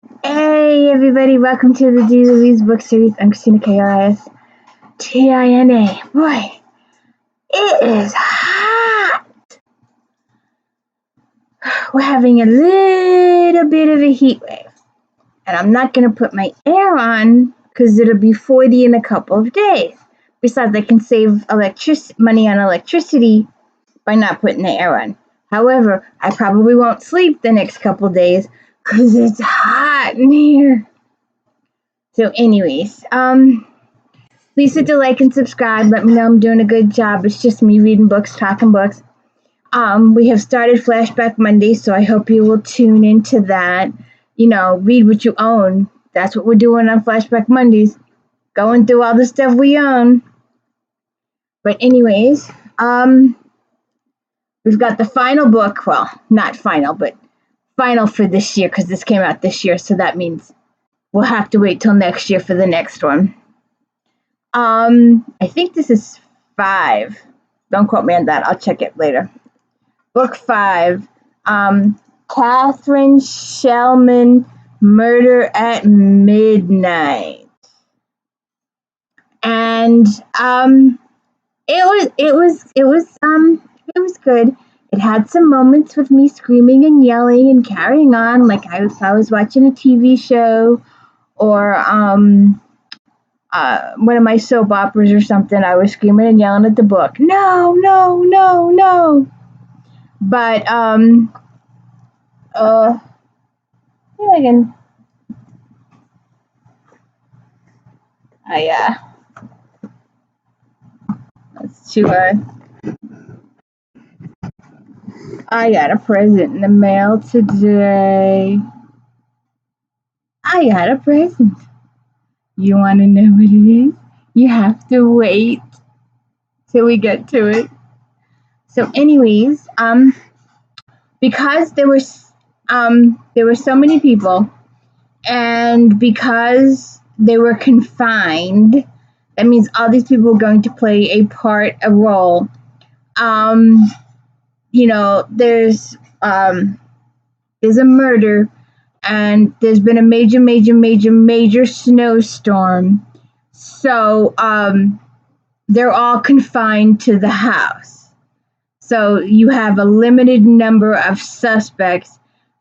Hey everybody, welcome to the D. Louise book series. I'm Christina K-R-I-S T-I-N-A. Boy, it is hot. We're having a little bit of a heat wave. And I'm not going to put my air on because it'll be 40 in a couple of days. Besides, I can save money on electricity by not putting the air on. However, I probably won't sleep the next couple of days because it's hot in here. So anyways, please hit the like and subscribe. Let me know I'm doing a good job. It's just me reading books, talking books. We have started Flashback Monday, so I hope you will tune into that. Read what you own. That's what we're doing on Flashback Mondays. Going through all the stuff we own. But anyways, we've got the final book. Well, not final, but final for this year because this came out this year. So that means we'll have to wait till next year for the next one. I think this is 5. Don't quote me on that. I'll check it later. Book 5. Katharine Schellman, Murder at Midnight. And it was good. It had some moments with me screaming and yelling and carrying on like I was watching a TV show or one of my soap operas or something. I was screaming and yelling at the book. No, no, no, no. But again, that's too hard. I got a present in the mail today. I got a present. You want to know what it is? You have to wait till we get to it. So, anyways, because there were so many people, and because they were confined, that means all these people were going to play a role. There's a murder, and there's been a major snowstorm. So they're all confined to the house. So you have a limited number of suspects,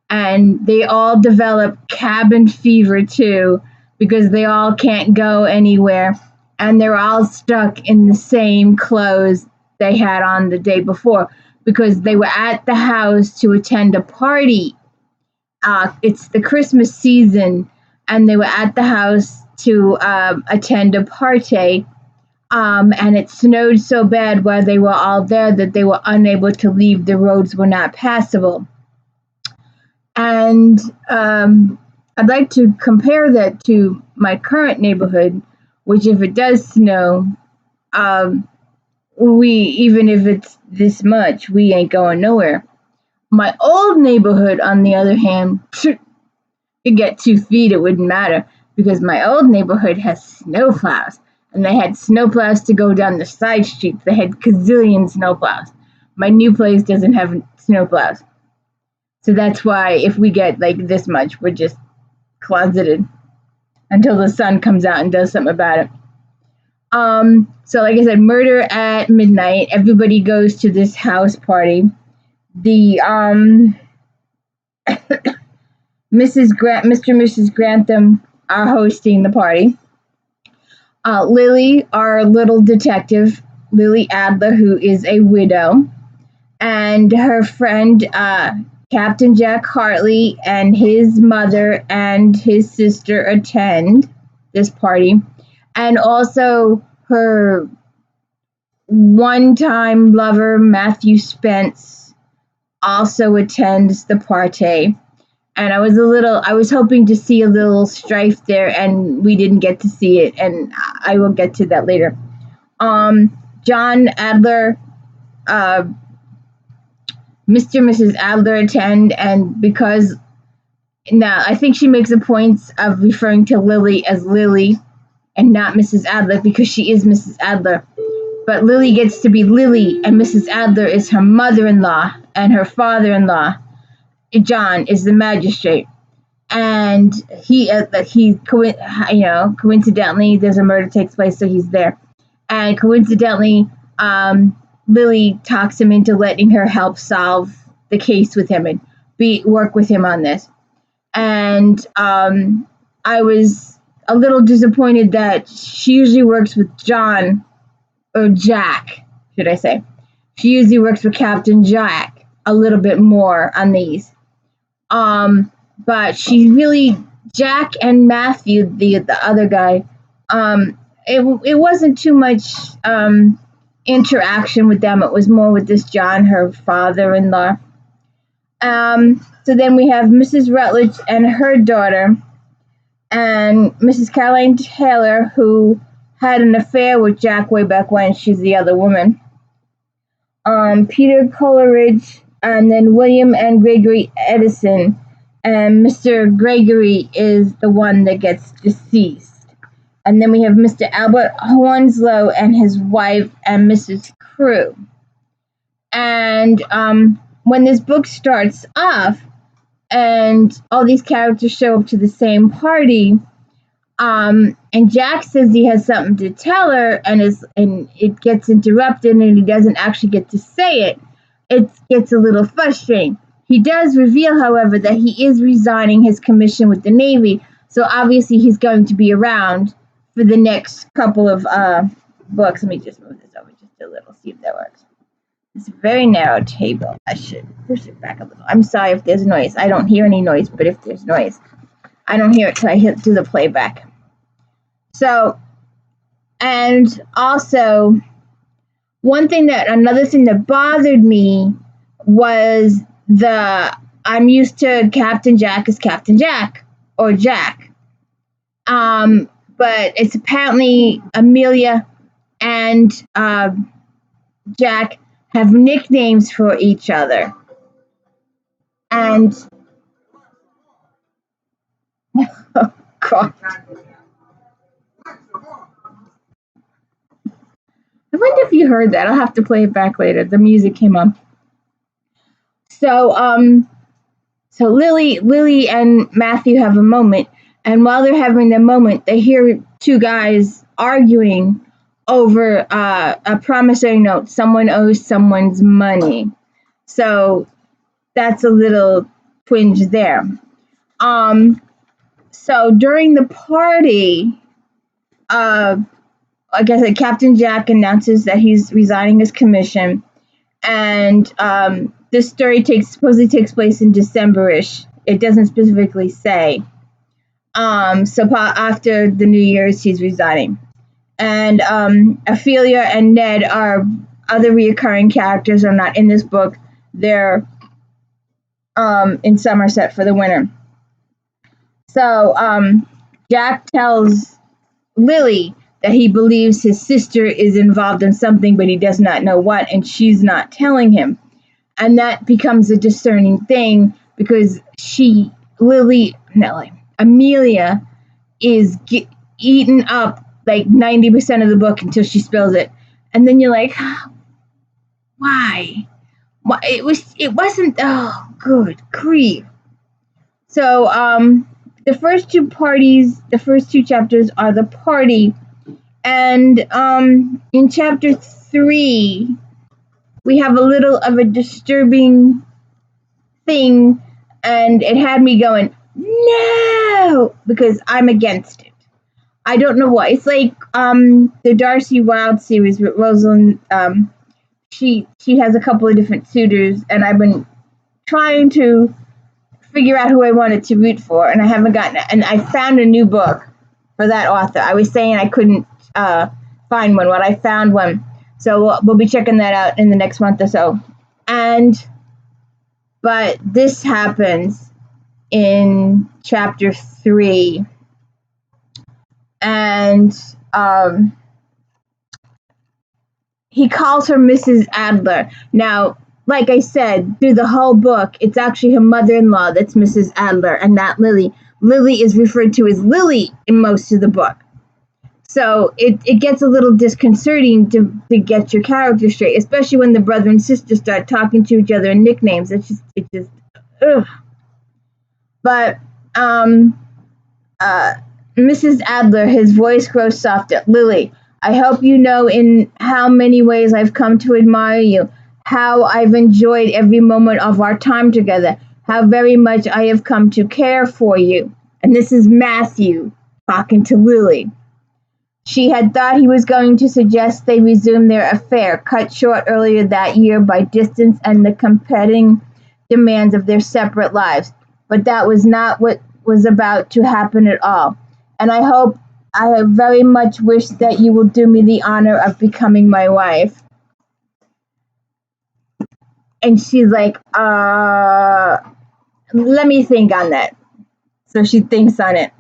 and they all develop cabin fever too because they all can't go anywhere, and they're all stuck in the same clothes they had on the day before because they were at the house to attend a party. It's the Christmas season, and they were at the house to attend a party. And it snowed so bad while they were all there that they were unable to leave. The roads were not passable. And I'd like to compare that to my current neighborhood, which if it does snow, even if it's this much, we ain't going nowhere. My old neighborhood, on the other hand, you get 2 feet, it wouldn't matter because my old neighborhood has snowplows. And they had snowplows to go down the side streets. They had gazillion snowplows. My new place doesn't have snowplows. So that's why if we get like this much, we're just closeted until the sun comes out and does something about it. So like I said, Murder at Midnight. Everybody goes to this house party. The Mr. and Mrs. Grantham are hosting the party. Lily, our little detective, Lily Adler, who is a widow, and her friend, Captain Jack Hartley, and his mother and his sister attend this party. And also her one-time lover, Matthew Spence, also attends the party. And I was hoping to see a little strife there, and we didn't get to see it, and I will get to that later. John Adler, Mr. and Mrs. Adler attend, and because now I think she makes a point of referring to Lily as Lily and not Mrs. Adler because she is Mrs. Adler. But Lily gets to be Lily, and Mrs. Adler is her mother-in-law, and her father-in-law, John, is the magistrate. and coincidentally, there's a murder takes place, so he's there, and coincidentally, Lily talks him into letting her help solve the case with him and work with him on this. And I was a little disappointed that she usually works with John, or Jack, should I say. She usually works with Captain Jack a little bit more on these. But she really, Jack and Matthew, the other guy, it wasn't too much interaction with them. It was more with this John, her father-in-law. So then we have Mrs. Rutledge and her daughter, and Mrs. Caroline Taylor, who had an affair with Jack way back when. She's the other woman. Peter Coleridge, and then William and Gregory Edison. And Mr. Gregory is the one that gets deceased. And then we have Mr. Albert Hornslow and his wife and Mrs. Crew. And when this book starts off and all these characters show up to the same party, and Jack says he has something to tell her, and it gets interrupted and he doesn't actually get to say it. It gets a little frustrating. He does reveal, however, that he is resigning his commission with the Navy, so obviously he's going to be around for the next couple of books. Let me just move this over just a little, see if that works. It's a very narrow table. I should push it back a little. I'm sorry if there's noise. I don't hear any noise, but if there's noise, I don't hear it till I do the playback. So, and also, another thing that bothered me was I'm used to Captain Jack as Captain Jack, or Jack. But it's apparently Amelia and Jack have nicknames for each other. And oh God. I wonder if you heard that. I'll have to play it back later. The music came on. So Lily and Matthew have a moment, and while they're having their moment, they hear two guys arguing over a promissory note. Someone owes someone's money. So that's a little twinge there. So during the party, like I said, Captain Jack announces that he's resigning his commission, and this story supposedly takes place in December-ish. It doesn't specifically say. So after the New Year's, he's resigning. And Ophelia and Ned are other reoccurring characters, are not in this book. They're in Somerset for the winter. So Jack tells Lily that he believes his sister is involved in something, but he does not know what, and she's not telling him. And that becomes a discerning thing because Amelia is eaten up like 90% of the book until she spills it. And then you're like, why? It wasn't, oh, good grief. So the first two chapters are the party. And in chapter 3, we have a little of a disturbing thing, and it had me going, no, because I'm against it. I don't know why. It's like the Darcy Wilde series with Rosalind. She has a couple of different suitors, and I've been trying to figure out who I wanted to root for, and I haven't gotten it. And I found a new book for that author. I was saying I couldn't find one. Well, I found one. So we'll be checking that out in the next month or so. But this happens in chapter 3. And he calls her Mrs. Adler. Now, like I said, through the whole book, it's actually her mother-in-law that's Mrs. Adler and not Lily. Lily is referred to as Lily in most of the book. So it gets a little disconcerting to get your character straight, especially when the brother and sister start talking to each other in nicknames. It just ugh. But Um, uh, Mrs. Adler, his voice grows softer. Lily, I hope you know in how many ways I've come to admire you, how I've enjoyed every moment of our time together, how very much I have come to care for you. And this is Matthew talking to Lily. She had thought he was going to suggest they resume their affair, cut short earlier that year by distance and the competing demands of their separate lives. But that was not what was about to happen at all. And I very much wish that you will do me the honor of becoming my wife. And she's like, let me think on that. So she thinks on it.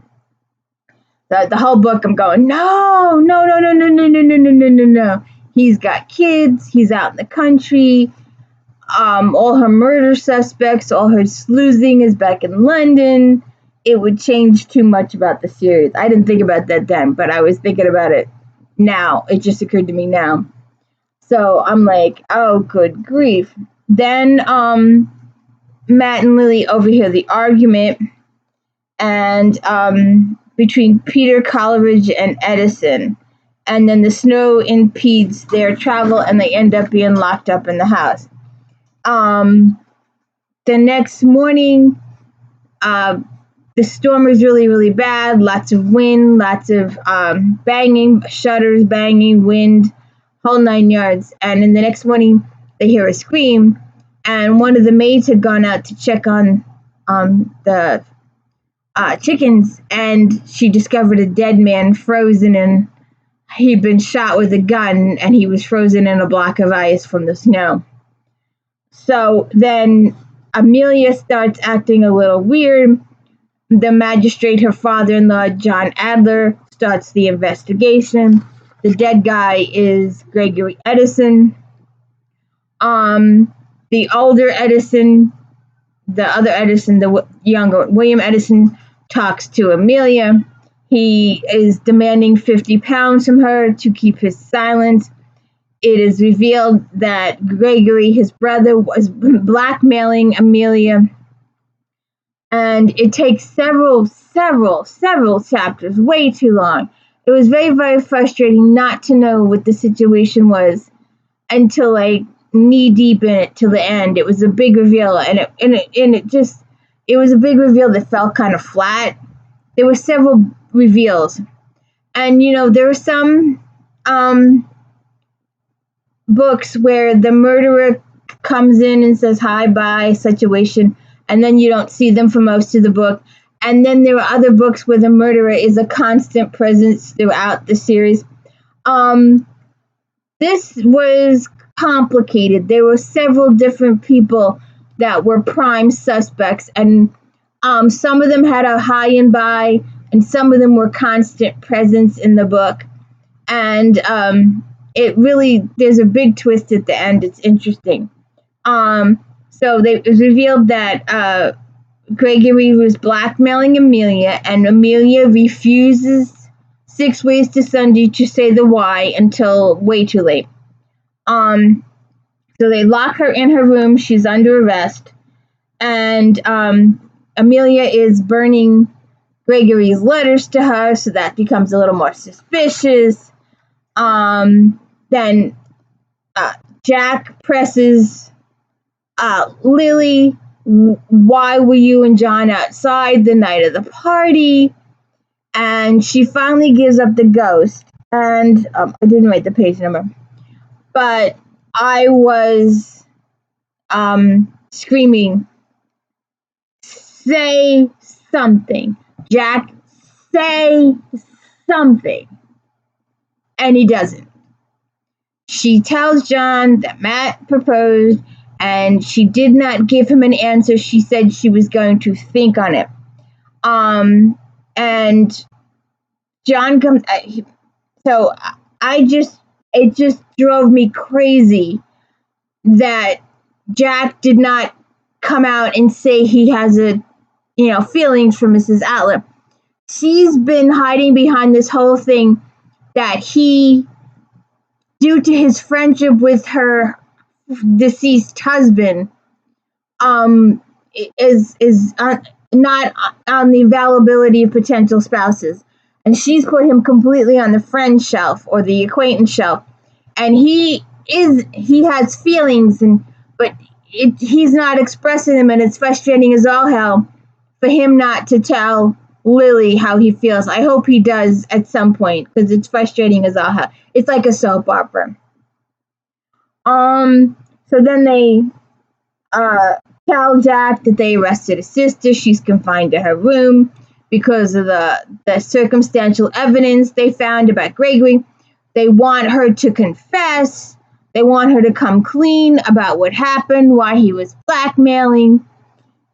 The whole book I'm going, no, no, no, no, no, no, no, no, no, no, no, no. He's got kids, he's out in the country, all her murder suspects, all her sleuzing is back in London. It would change too much about the series. I didn't think about that then, but I was thinking about it now. It just occurred to me now. So I'm like, oh, good grief. Then Matt and Lily overhear the argument and between Peter Coleridge and Edison. And then the snow impedes their travel and they end up being locked up in the house. The next morning, the storm is really, really bad. Lots of wind, lots of banging, shutters banging, wind, whole 9 yards. And in the next morning, they hear a scream. And one of the maids had gone out to check on the chickens, and she discovered a dead man frozen, and he'd been shot with a gun, and he was frozen in a block of ice from the snow. So then Amelia starts acting a little weird. The magistrate, her father-in-law, John Adler, starts the investigation. The dead guy is Gregory Edison. The older Edison, the other Edison, the younger William Edison, talks to Amelia. He is demanding £50 from her to keep his silence. It is revealed that Gregory, his brother, was blackmailing Amelia. And it takes several chapters, way too long. It was very, very frustrating not to know what the situation was until like knee deep in it till the end. It was a big reveal, and it was a big reveal that felt kind of flat. There were several reveals, and there were some books where the murderer comes in and says hi, bye, situation, and then you don't see them for most of the book. And then there are other books where the murderer is a constant presence throughout the series. This was complicated. There were several different people that were prime suspects, and some of them had a high and by, and some of them were constant presence in the book. And there's a big twist at the end. It's interesting. So it was revealed that Gregory was blackmailing Amelia, and Amelia refuses 6 ways to Sunday to say the why until way too late. So they lock her in her room. She's under arrest, and Amelia is burning Gregory's letters to her, so that becomes a little more suspicious. Then Jack presses Lily, why were you and John outside the night of the party? And she finally gives up the ghost. And I didn't write the page number, but I was screaming, say something, Jack, say something. And he doesn't. She tells John that Matt proposed, and she did not give him an answer. She said she was going to think on it. And John comes. So it just drove me crazy that Jack did not come out and say he has feelings for Mrs. Adler. She's been hiding behind this whole thing that he, due to his friendship with her deceased husband, not on the availability of potential spouses. And she's put him completely on the friend shelf or the acquaintance shelf. And he has feelings, but he's not expressing them, and it's frustrating as all hell for him not to tell Lily how he feels. I hope he does at some point, because it's frustrating as all hell. It's like a soap opera. So then they tell Jack that they arrested his sister. She's confined to her room because of the circumstantial evidence they found about Gregory. They want her to confess. They want her to come clean about what happened, why he was blackmailing,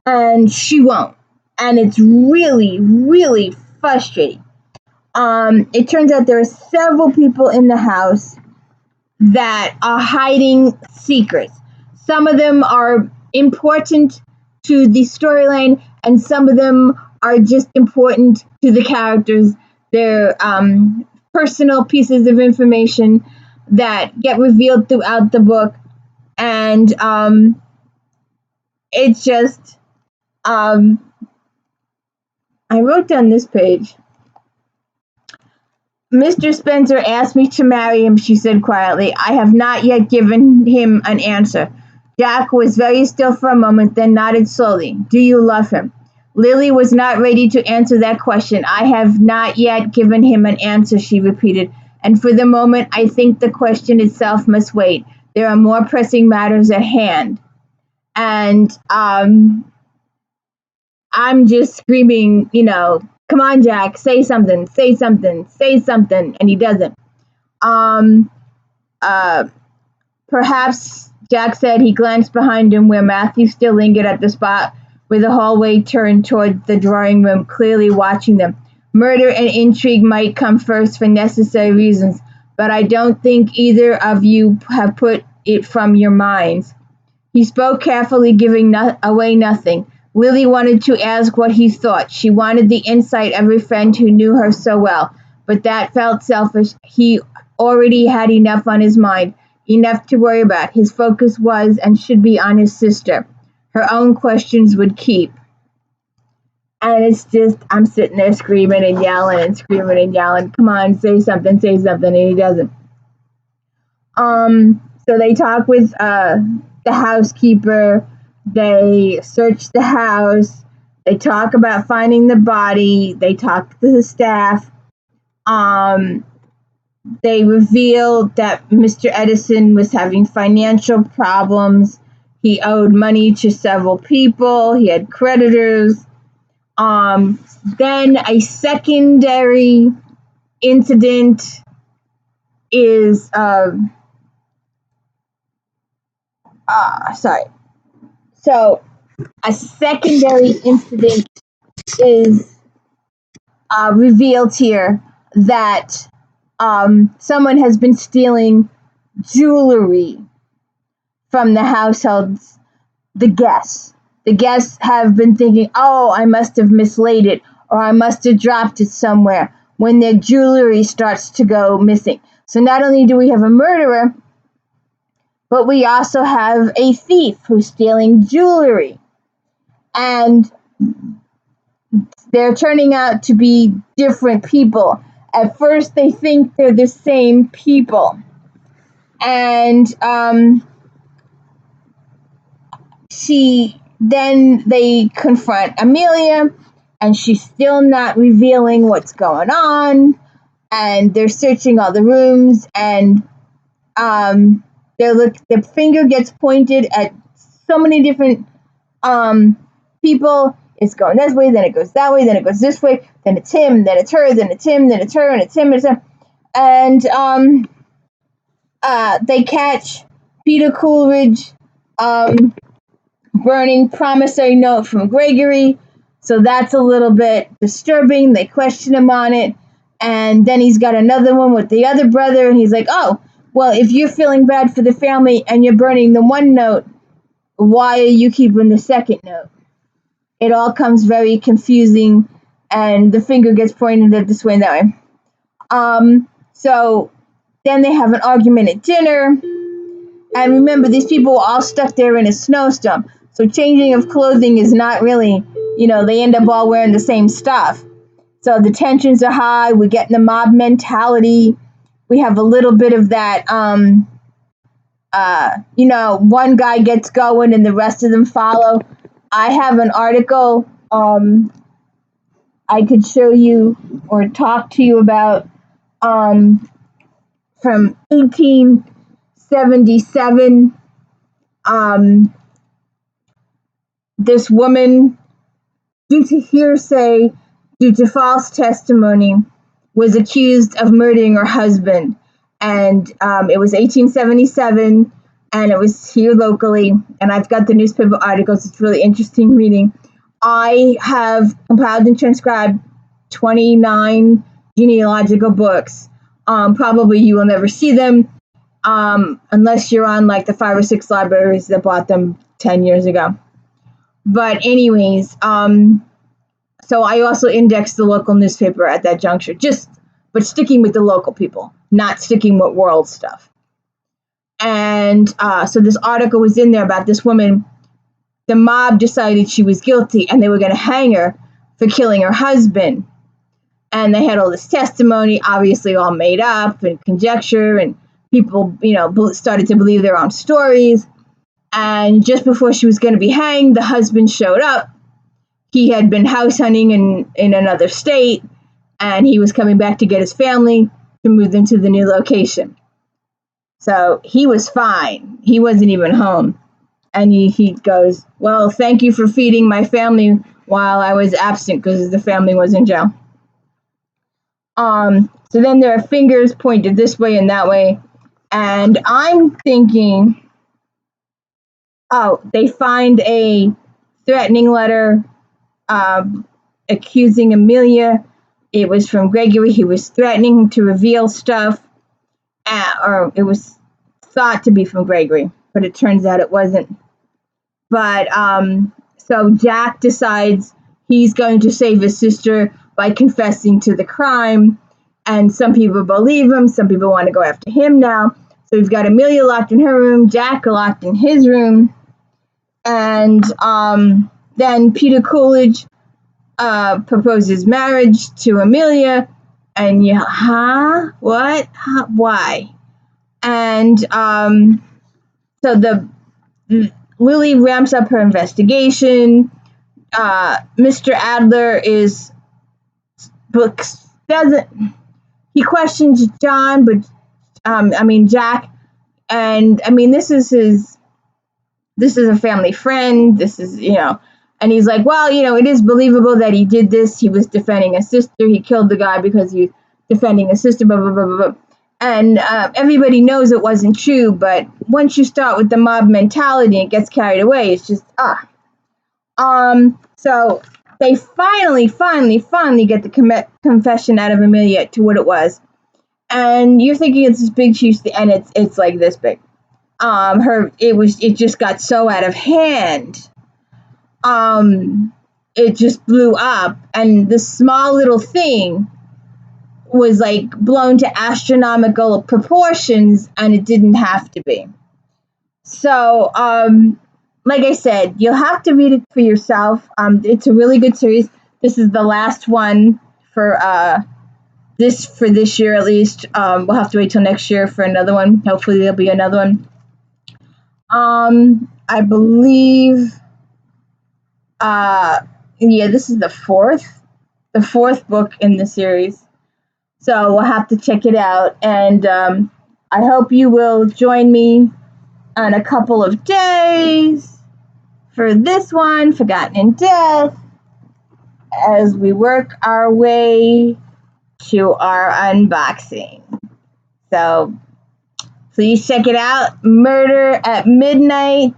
and she won't. And it's really, really frustrating. It turns out there are several people in the house that are hiding secrets. Some of them are important to the storyline, and some of them are just important to the characters. They're personal pieces of information that get revealed throughout the book, and it's just I wrote down this page. Mr. Spencer asked me to marry him, she said quietly. I have not yet given him an answer. Jack was very still for a moment, then nodded slowly. Do you love him? Lily was not ready to answer that question. I have not yet given him an answer, she repeated. And for the moment, I think the question itself must wait. There are more pressing matters at hand. And I'm just screaming, come on, Jack, say something, say something, say something. And he doesn't. Perhaps, Jack said. He glanced behind him where Matthew still lingered at the spot where the hallway turned toward the drawing room, clearly watching them. Murder and intrigue might come first for necessary reasons, but I don't think either of you have put it from your minds. He spoke carefully, giving away nothing. Lily wanted to ask what he thought. She wanted the insight of a friend who knew her so well, but that felt selfish. He already had enough on his mind, enough to worry about. His focus was and should be on his sister. Her own questions would keep. And it's just, I'm sitting there screaming and yelling and screaming and yelling. Come on, say something, and he doesn't. So they talk with the housekeeper. They search the house. They talk about finding the body. They talk to the staff. They revealed that Mr. Edison was having financial problems. He owed money to several people. He had creditors. Then a secondary incident is So a secondary incident is revealed here that someone has been stealing jewelry from the households, the guests. The guests have been thinking, oh, I must have mislaid it, or I must have dropped it somewhere, when their jewelry starts to go missing. So not only do we have a murderer, but we also have a thief who's stealing jewelry. And they're turning out to be different people. At first, they think they're the same people. And then they confront Amelia, and she's still not revealing what's going on. And they're searching all the rooms, and their finger gets pointed at so many different people. It's going this way, then it goes that way, then it goes this way, then it's him, then it's her, then it's him, then it's her, and it's him, and it's him. And they catch Peter Coolidge burning promissory note from Gregory, so that's a little bit disturbing. They question him on it, and then he's got another one with the other brother, and he's like, oh, well, if you're feeling bad for the family and you're burning the one note, why are you keeping the second note? It all comes very confusing, and the finger gets pointed at this way and that way. So then they have an argument at dinner. And remember, these people were all stuck there in a snowstorm. So changing of clothing is not really, they end up all wearing the same stuff. So the tensions are high. We get in the mob mentality. We have a little bit of that, one guy gets going and the rest of them follow. I have an article I could show you or talk to you about from 1877. This woman, due to hearsay, due to false testimony, was accused of murdering her husband. And it was 1877, and it was here locally. And I've got the newspaper articles. It's really interesting reading. I have compiled and transcribed 29 genealogical books. Probably you will never see them unless you're on like the 5 or 6 libraries that bought them 10 years ago. But anyways, so I also indexed the local newspaper at that juncture, but sticking with the local people, not sticking with world stuff. And so this article was in there about this woman. The mob decided she was guilty and they were going to hang her for killing her husband. And they had all this testimony, obviously all made up and conjecture, and people, started to believe their own stories. And just before she was going to be hanged, the husband showed up. He had been house hunting in another state, and he was coming back to get his family to move them to the new location. So he was fine. He wasn't even home. And he goes, well, thank you for feeding my family while I was absent, because the family was in jail. So then there are fingers pointed this way and that way. And I'm thinking, they find a threatening letter accusing Amelia. It was from Gregory. He was threatening to reveal stuff, or it was thought to be from Gregory, but it turns out it wasn't. But so Jack decides he's going to save his sister by confessing to the crime, and some people believe him. Some people want to go after him now. So we've got Amelia locked in her room, Jack locked in his room, and then Peter Coolidge proposes marriage to Amelia, and what? Why? And so Lily ramps up her investigation. Mr. Adler he questions John, but Jack, and this is a family friend. This is, and he's like, well, it is believable that he did this. He was defending a sister. He killed the guy because he was defending a sister, blah, blah, blah, blah, blah. And everybody knows it wasn't true, but once you start with the mob mentality, it gets carried away. It's just, So they finally get the confession out of Amelia to what it was. And you're thinking it's this big, huge, and it's like this big. It just got so out of hand. It just blew up, and this small little thing was like blown to astronomical proportions, and it didn't have to be. So, like I said, you'll have to read it for yourself. It's a really good series. This is the last one for this year at least. We'll have to wait till next year for another one. Hopefully there'll be another one. I believe, this is the fourth book in the series. So we'll have to check it out. And I hope you will join me in a couple of days for this one, Forgotten in Death, as we work our way to our unboxing. So please check it out. Murder at Midnight,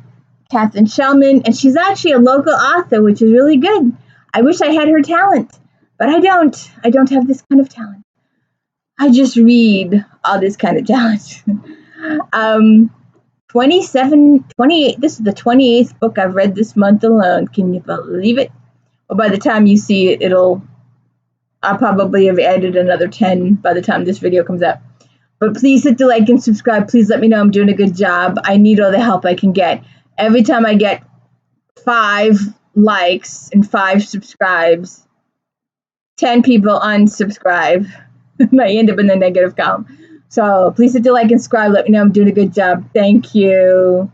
Katharine Schellman. And she's actually a local author, which is really good. I wish I had her talent, but I don't. I don't have this kind of talent. I just read all this kind of talent. 28, this is the 28th book I've read this month alone. Can you believe it? Well, by the time you see it, I'll probably have added another 10 by the time this video comes out. But please hit the like and subscribe. Please let me know I'm doing a good job. I need all the help I can get. Every time I get 5 likes and 5 subscribes, 10 people unsubscribe. And I end up in the negative column. So please hit the like and subscribe. Let me know I'm doing a good job. Thank you.